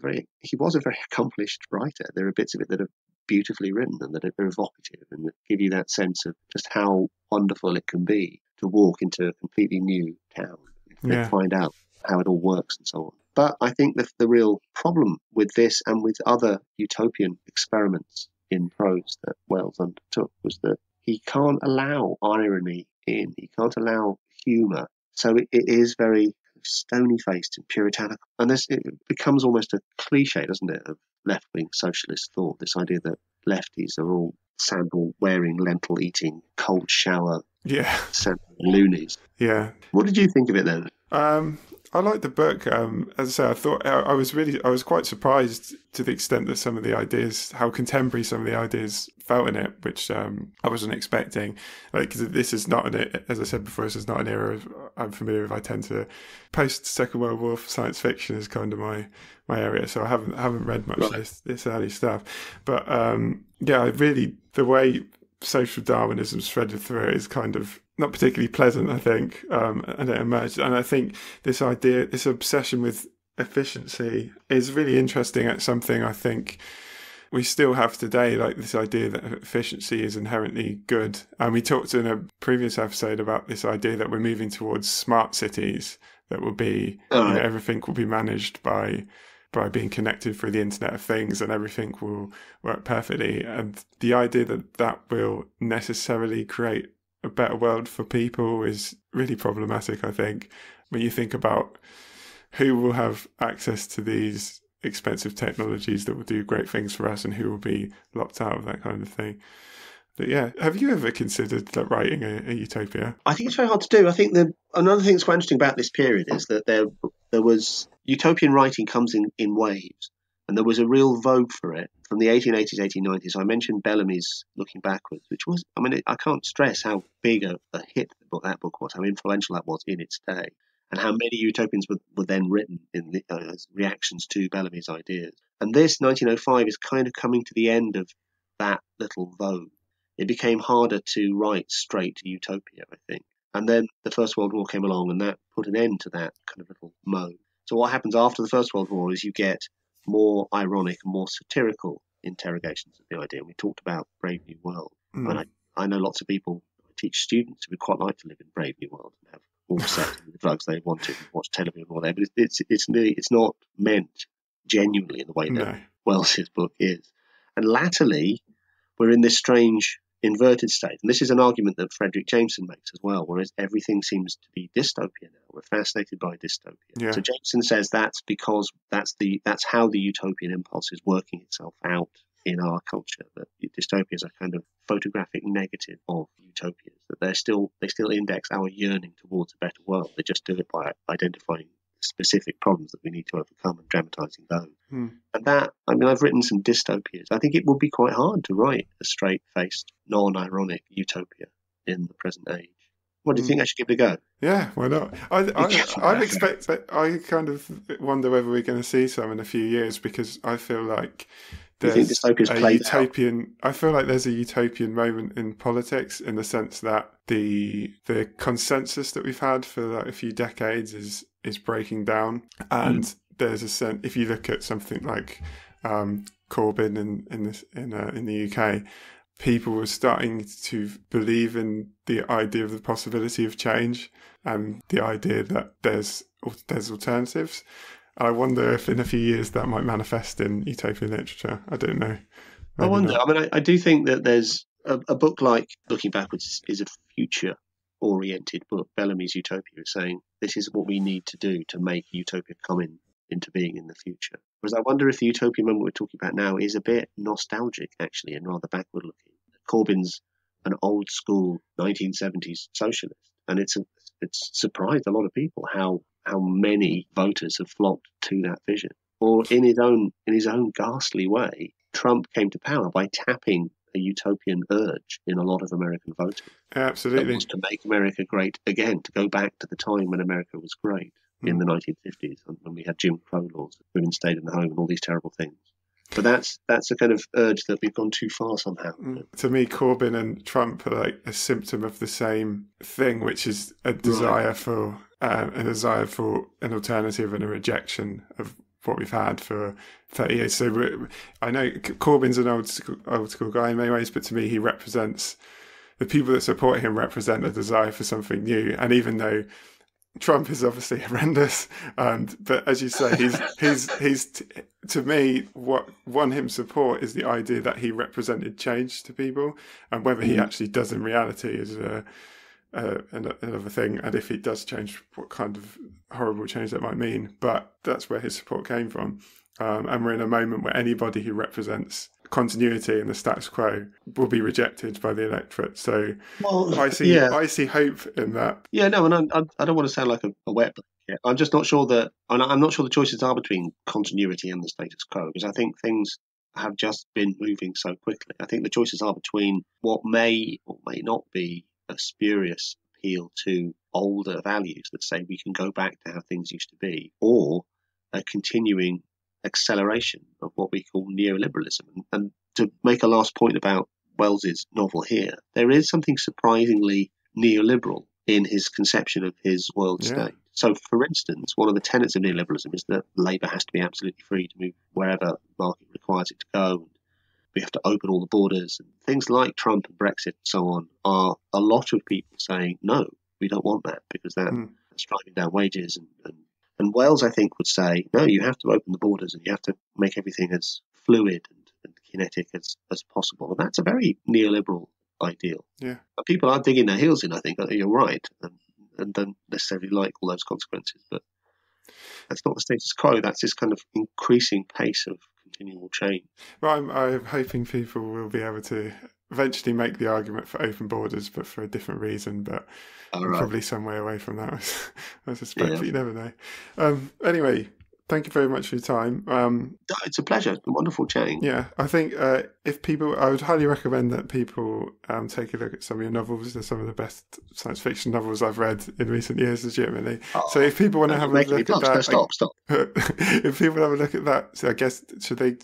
a very accomplished writer. There are bits of it that are beautifully written and that are evocative and that give you that sense of just how wonderful it can be to walk into a completely new town and find out how it all works and so on. But I think that the real problem with this and with other utopian experiments in prose that Wells undertook was that he can't allow irony in. He can't allow humour. So it is very stony-faced and puritanical. And it becomes almost a cliche, doesn't it, of left-wing socialist thought, this idea that lefties are all sandal-wearing, lentil-eating, cold shower loonies. Yeah. What did you think of it then? I liked the book. As I say, I thought I was quite surprised to the extent that some of the ideas, how contemporary some of the ideas felt in it, which I wasn't expecting. Because this is not as I said before, this is not an era I'm familiar with. I tend to post Second World War science fiction is kind of my area, so I haven't read much of this early stuff. But the way social Darwinism's threaded through it is kind of not particularly pleasant, I think, and it emerged. And I think this obsession with efficiency is really interesting at something I think we still have today, like this idea that efficiency is inherently good. And we talked in a previous episode about this idea that we're moving towards smart cities that will be, everything will be managed by being connected through the Internet of Things and everything will work perfectly. And the idea that will necessarily create a better world for people is really problematic, I think. When you think about who will have access to these expensive technologies that will do great things for us and who will be locked out of that kind of thing. But yeah, have you ever considered like, writing a utopia? I think it's very hard to do. I think another thing that's quite interesting about this period is that there was utopian writing comes in waves, and there was a real vogue for it from the 1880s, 1890s. I mentioned Bellamy's Looking Backwards, which was, I can't stress how big a hit that book was, how influential that was in its day, and how many utopians were then written in as reactions to Bellamy's ideas. And this 1905 is kind of coming to the end of that little vogue. It became harder to write straight utopia, I think. And then the First World War came along, and that put an end to that kind of little mode. So what happens after the First World War is you get more ironic and more satirical interrogations of the idea. And we talked about Brave New World. And I know lots of people, I teach students who would quite like to live in Brave New World and have all sex and the drugs they wanted and watch television or whatever. But it's not meant genuinely in the way that Wells's book is. And latterly, we're in this strange inverted state. And this is an argument that Frederick Jameson makes as well, whereas everything seems to be dystopia now. We're fascinated by dystopia. Yeah. So Jameson says that's because that's how the utopian impulse is working itself out in our culture, that dystopias are kind of photographic negative of utopias, that they still index our yearning towards a better world. They just do it by identifying specific problems that we need to overcome and dramatising those. And that, I've written some dystopias. I think it would be quite hard to write a straight-faced, non-ironic utopia in the present age. What do you think I should give it a go? Yeah, why not? I kind of wonder whether we're going to see some in a few years, because I feel like there's a utopian. I feel like there's a utopian moment in politics, in the sense that the consensus that we've had for like a few decades is breaking down, and there's a sense, if you look at something like Corbyn in the UK, people were starting to believe in the idea of the possibility of change and the idea that there's alternatives. I wonder if in a few years that might manifest in utopian literature. I don't know. I wonder. Not. I do think that there's a book like Looking Backwards is a future-oriented book. Bellamy's Utopia is saying this is what we need to do to make utopia come into being in the future. Whereas I wonder if the utopian moment we're talking about now is a bit nostalgic, actually, and rather backward-looking. Corbyn's an old-school 1970s socialist, and it's surprised a lot of people how many voters have flocked to that vision. Or in his own ghastly way, Trump came to power by tapping a utopian urge in a lot of American voters. Absolutely. That was to make America great again, to go back to the time when America was great in the 1950s, when we had Jim Crow laws, women stayed in the home and all these terrible things. But that's a kind of urge that we've gone too far somehow. To me, Corbyn and Trump are like a symptom of the same thing, which is a desire for an alternative and a rejection of what we've had for 30 years. So I know Corbyn's an old school guy in many ways, but to me, he represents the people that support him represent a desire for something new. And even though Trump is obviously horrendous, but as you say, he's to me, what won him support is the idea that he represented change to people, and whether he actually does in reality is another thing. And if he does change, what kind of horrible change that might mean. But that's where his support came from. And we're in a moment where anybody who represents continuity in the status quo will be rejected by the electorate. So I see hope in that. Yeah, no, and I don't want to sound like a wet blanket. I'm just not sure I'm not sure the choices are between continuity and the status quo, because I think things have just been moving so quickly. I think the choices are between what may or may not be a spurious appeal to older values that say we can go back to how things used to be, or a continuing acceleration of what we call neoliberalism. And to make a last point about Wells's novel here, there is something surprisingly neoliberal in his conception of his world state. So, for instance, one of the tenets of neoliberalism is that labour has to be absolutely free to move wherever the market requires it to go. We have to open all the borders. And things like Trump and Brexit and so on are a lot of people saying, no, we don't want that, because that's driving down wages. And Wells, I think, would say, no, you have to open the borders and you have to make everything as fluid and kinetic as possible. And that's a very neoliberal ideal. Yeah. But people are digging their heels in, I think. You're right. And don't necessarily like all those consequences. But That's not the status quo. That's this kind of increasing pace of continual change. Well, I'm hoping people will be able to eventually make the argument for open borders, but for a different reason. But All I'm right. probably some way away from that, I suspect, Yeah. but you never know. Anyway, thank you very much for your time. It's a pleasure. Wonderful chatting. Yeah, I think if people, I would highly recommend that people take a look at some of your novels. They're some of the best science fiction novels I've read in recent years, legitimately. So if people want to have a look at that, stop. If people have a look at that, so I guess should they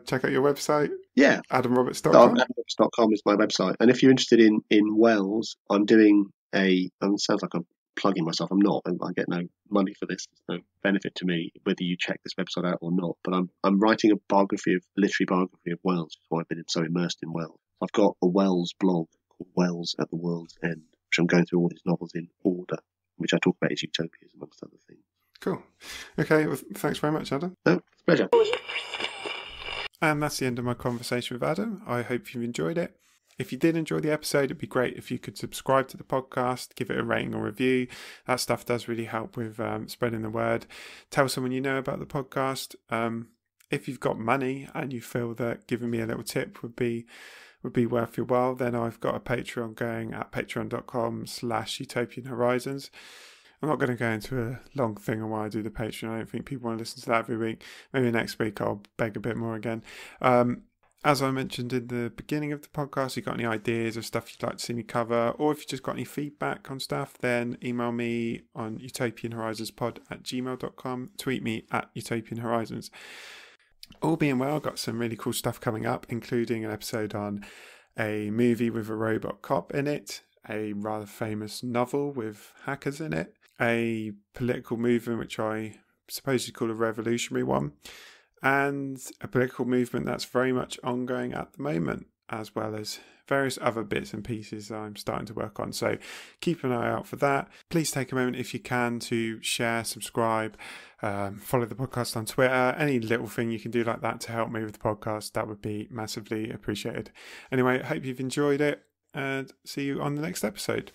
check out your website? Yeah, AdamRoberts.com. AdamRoberts.com is my website, and if you're interested in Wells, I'm doing it sounds like I'm plugging myself. I'm not. I get no money for this. There's no benefit to me whether you check this website out or not. But I'm writing a literary biography of Wells. That's why I've been so immersed in Wells. I've got a Wells blog called Wells at the World's End, which I'm going through all his novels in order, which I talk about his utopias amongst other things. Cool. Okay. Well, thanks very much, Adam. No, it's a pleasure. And that's the end of my conversation with Adam. I hope you've enjoyed it. If you did enjoy the episode, it'd be great if you could subscribe to the podcast, give it a rating or review. That stuff does really help with spreading the word. Tell someone you know about the podcast. If you've got money and you feel that giving me a little tip would be worth your while, then I've got a Patreon going at patreon.com/Utopian Horizons. I'm not going to go into a long thing on why I do the Patreon. I don't think people want to listen to that every week. Maybe next week I'll beg a bit more again. As I mentioned in the beginning of the podcast, if you've got any ideas or stuff you'd like to see me cover, or if you've just got any feedback on stuff, then email me on utopianhorizonspod@gmail.com, tweet me at utopianhorizons. All being well, I've got some really cool stuff coming up, including an episode on a movie with a robot cop in it, a rather famous novel with hackers in it, a political movement which I suppose you'd call a revolutionary one, and a political movement that's very much ongoing at the moment, as well as various other bits and pieces I'm starting to work on. So keep an eye out for that. Please take a moment if you can to share, subscribe, follow the podcast on Twitter. Any little thing you can do like that to help me with the podcast, that would be massively appreciated. Anyway, I hope you've enjoyed it, and see you on the next episode.